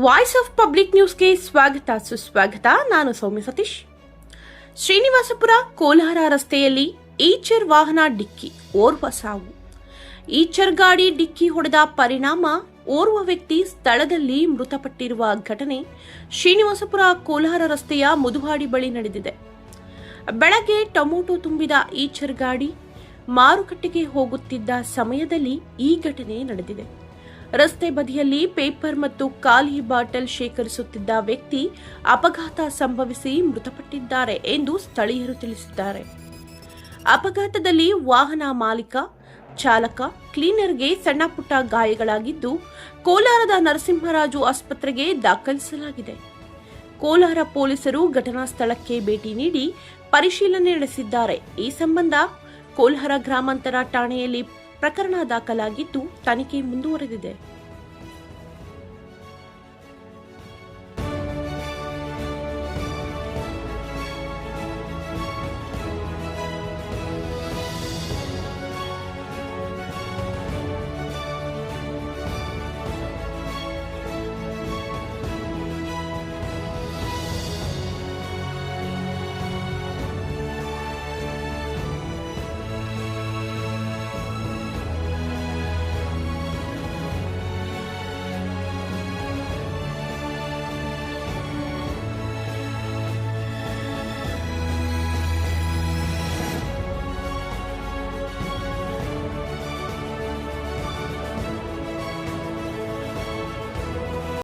Voice of public ನ್ಯೂಸ್ಗೆ ಸ್ವಾಗತ ಸುಸ್ವಾಗತ. ನಾನು ಸೌಮ್ಯ ಸತೀಶ್. ಶ್ರೀನಿವಾಸಪುರ ಕೋಲಾರ ರಸ್ತೆಯಲ್ಲಿ ಈಚರ್ ವಾಹನ ಡಿಕ್ಕಿ, ಓರ್ವ ಸಾವು. ಈಚರ್ ಗಾಡಿ ಡಿಕ್ಕಿ ಹೊಡೆದ ಪರಿಣಾಮ ಓರ್ವ ವ್ಯಕ್ತಿ ಸ್ಥಳದಲ್ಲಿ ಮೃತಪಟ್ಟಿರುವ ಘಟನೆ ಶ್ರೀನಿವಾಸಪುರ ಕೋಲಾರ ರಸ್ತೆಯ ಮುದುವಾಡಿ ಬಳಿ ನಡೆದಿದೆ. ಬೆಳಗ್ಗೆ ಟೊಮೊಟೊ ತುಂಬಿದ ಈಚರ್ ಗಾಡಿ ಮಾರುಕಟ್ಟೆಗೆ ಹೋಗುತ್ತಿದ್ದ ಸಮಯದಲ್ಲಿ ಈ ಘಟನೆ ನಡೆದಿದೆ. ರಸ್ತೆ ಬದಿಯಲ್ಲಿ ಪೇಪರ್ ಮತ್ತು ಖಾಲಿ ಬಾಟಲ್ ಶೇಖರಿಸುತ್ತಿದ್ದ ವ್ಯಕ್ತಿ ಅಪಘಾತ ಸಂಭವಿಸಿ ಮೃತಪಟ್ಟಿದ್ದಾರೆ ಎಂದು ಸ್ಥಳೀಯರು ತಿಳಿಸಿದ್ದಾರೆ. ಅಪಘಾತದಲ್ಲಿ ವಾಹನ ಮಾಲೀಕ, ಚಾಲಕ, ಕ್ಲೀನರ್ಗೆ ಸಣ್ಣಪುಟ್ಟ ಗಾಯಗಳಾಗಿದ್ದು ಕೋಲಾರದ ನರಸಿಂಹರಾಜು ಆಸ್ಪತ್ರೆಗೆ ದಾಖಲಿಸಲಾಗಿದೆ. ಕೋಲಾರ ಪೊಲೀಸರು ಘಟನಾ ಸ್ಥಳಕ್ಕೆ ಭೇಟಿ ನೀಡಿ ಪರಿಶೀಲನೆ ನಡೆಸಿದ್ದಾರೆ. ಈ ಸಂಬಂಧ ಕೋಲಾರ ಗ್ರಾಮಾಂತರ ಠಾಣೆಯಲ್ಲಿ ಪ್ರಕರಣ ದಾಖಲಾಗಿದ್ದು ತನಿಖೆ ಮುಂದುವರೆದಿದೆ.